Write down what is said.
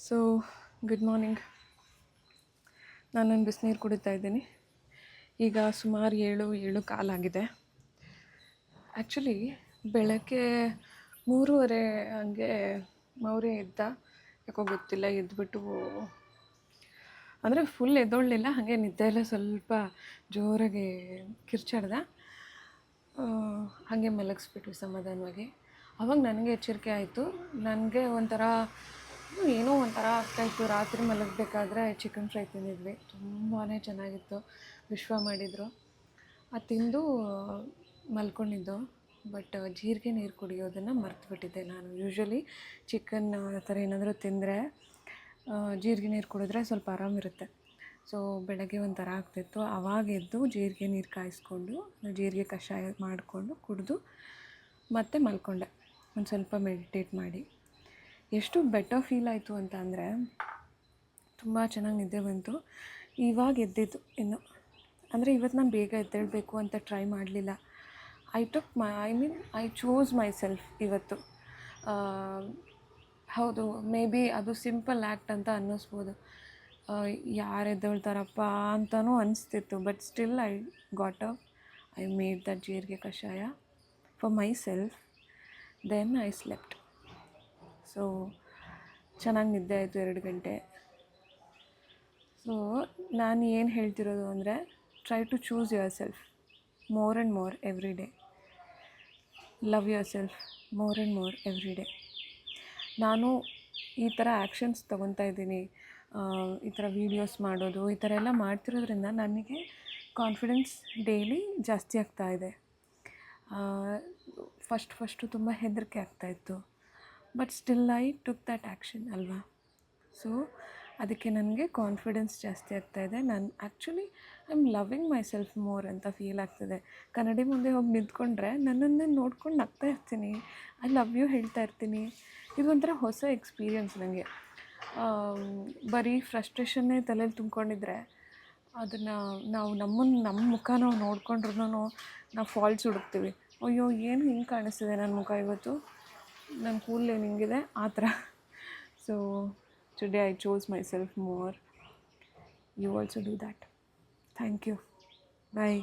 So good morning. ನಾನು ಬಿಸಿನೀರು ಕುಡಿತಾ ಇದ್ದೀನಿ. ಈಗ ಸುಮಾರು 7 ಕಾಲಾಗಿದೆ. ಆ್ಯಕ್ಚುಲಿ ಬೆಳಗ್ಗೆ 3:30 ಹಂಗೆ ಮೌರ್ಯ ಎದ್ದ, ಯಾಕೋ ಗೊತ್ತಿಲ್ಲ, ಎದ್ಬಿಟ್ಟು ಅಂದರೆ ಫುಲ್ ಎದ್ದೊಳ್ಳಿಲ್ಲ, ಹಾಗೆ ನಿದ್ದೆಲ್ಲ ಸ್ವಲ್ಪ ಜೋರಾಗಿ ಕಿರ್ಚಾಡ್ದ. ಹಾಗೆ ಮಲಗಿಸ್ಬಿಟ್ವಿ ಸಮಾಧಾನವಾಗಿ. ಆವಾಗ ನನಗೆ ಎಚ್ಚರಿಕೆ ಆಯಿತು. ನನಗೆ ಏನೋ ಒಂಥರ ಆಗ್ತಾಯಿತ್ತು. ರಾತ್ರಿ ಮಲಗಬೇಕಾದ್ರೆ ಚಿಕನ್ ಫ್ರೈ ತಿಂದಿದ್ವಿ, ತುಂಬಾ ಚೆನ್ನಾಗಿತ್ತು. ವಿಶ್ವ ಮಾಡಿದರು, ಅದು ತಿಂದು ಮಲ್ಕೊಂಡಿದ್ದು. ಬಟ್ ಜೀರಿಗೆ ನೀರು ಕುಡಿಯೋದನ್ನು ಮರ್ತುಬಿಟ್ಟಿದ್ದೆ ನಾನು. ಯೂಶ್ವಲಿ ಚಿಕನ್ ಆ ಥರ ಏನಾದರೂ ತಿಂದರೆ ಜೀರಿಗೆ ನೀರು ಕುಡಿದ್ರೆ ಸ್ವಲ್ಪ ಆರಾಮಿರುತ್ತೆ. ಸೊ ಬೆಳಗ್ಗೆ ಒಂಥರ ಆಗ್ತಿತ್ತು. ಆವಾಗ ಎದ್ದು ಜೀರಿಗೆ ನೀರು ಕಾಯಿಸ್ಕೊಂಡು, ಜೀರಿಗೆ ಕಷಾಯ ಮಾಡಿಕೊಂಡು ಕುಡಿದು ಮತ್ತೆ ಮಲ್ಕೊಂಡೆ. ಒಂದು ಸ್ವಲ್ಪ ಮೆಡಿಟೇಟ್ ಮಾಡಿ ಎಷ್ಟು ಬೆಟರ್ ಫೀಲ್ ಆಯಿತು ಅಂತ ಅಂದರೆ, ತುಂಬ ಚೆನ್ನಾಗಿ ನಿದ್ದೆ ಬಂತು. ಇವಾಗ ಎದ್ದಿದ್ದು ಇನ್ನು, ಅಂದರೆ ಇವತ್ತು ನಾನು ಬೇಗ ಎದ್ದೇಳಬೇಕು ಅಂತ ಟ್ರೈ ಮಾಡಲಿಲ್ಲ. ಐ ಚೂಸ್ ಮೈ ಸೆಲ್ಫ್ ಇವತ್ತು. ಹೌದು, ಮೇ ಬಿ ಅದು ಸಿಂಪಲ್ ಆ್ಯಕ್ಟ್ ಅಂತ ಅನ್ನಿಸ್ಬೋದು, ಯಾರು ಎದ್ದೇಳ್ತಾರಪ್ಪ ಅಂತಲೂ ಅನಿಸ್ತಿತ್ತು. But still I got up, I made that jeerige kashaya for myself. Then I slept. So ಚೆನ್ನಾಗಿ ನಿದ್ದೆ ಆಯಿತು 2 ಗಂಟೆ. ಸೊ ನಾನು ಏನು ಹೇಳ್ತಿರೋದು ಅಂದರೆ, try to choose yourself more and more every day. Love yourself more and more every day. ನಾನು ಈ ಥರ ಆ್ಯಕ್ಷನ್ಸ್ ತೊಗೊತಾ ಇದ್ದೀನಿ, ಈ ಥರ ವೀಡಿಯೋಸ್ ಮಾಡೋದು, ಈ ಥರ ಎಲ್ಲ ಮಾಡ್ತಿರೋದ್ರಿಂದ ನನಗೆ ಕಾನ್ಫಿಡೆನ್ಸ್ ಡೈಲಿ ಜಾಸ್ತಿ ಆಗ್ತಾಯಿದೆ. ಫಸ್ಟು ತುಂಬ ಹೆದರಿಕೆ ಆಗ್ತಾಯಿತ್ತು. But still I took that action ಅಲ್ವಾ. ಸೊ ಅದಕ್ಕೆ ನನಗೆ ಕಾನ್ಫಿಡೆನ್ಸ್ ಜಾಸ್ತಿ ಆಗ್ತಾಯಿದೆ. ನಾನು actually I am loving my self more ಅಂತ ಫೀಲ್ ಆಗ್ತದೆ. ಕನ್ನಡಿ ಮುಂದೆ ಹೋಗಿ ನಿಂತ್ಕೊಂಡ್ರೆ ನನ್ನನ್ನೇ ನೋಡ್ಕೊಂಡು ನಗ್ತಾ ಇರ್ತೀನಿ, ಐ ಲವ್ ಯು ಹೇಳ್ತಾ ಇರ್ತೀನಿ. ಇದೊಂಥರ ಹೊಸ ಎಕ್ಸ್ಪೀರಿಯನ್ಸ್ ನನಗೆ. ಬರೀ ಫ್ರಸ್ಟ್ರೇಷನ್ನೇ ತಲೆಯಲ್ಲಿ ತುಂಬ್ಕೊಂಡಿದ್ರೆ ಅದನ್ನು ನಮ್ಮ ಮುಖ ನಾವು ನೋಡ್ಕೊಂಡ್ರೂ ನಾವು ಫಾಲ್ಟ್ಸ್ ಹುಡುಕ್ತೀವಿ. ಅಯ್ಯೋ ಏನು ಹಿಂಗೆ ಕಾಣಿಸ್ತಿದೆ ನನ್ನ ಮುಖ ಇವತ್ತು, ನನ್ನ ಕೂದಲೇನು ಹಿಂಗಿದೆ, ಆ ಥರ. So today I chose myself more. You also do that. Thank you. Bye.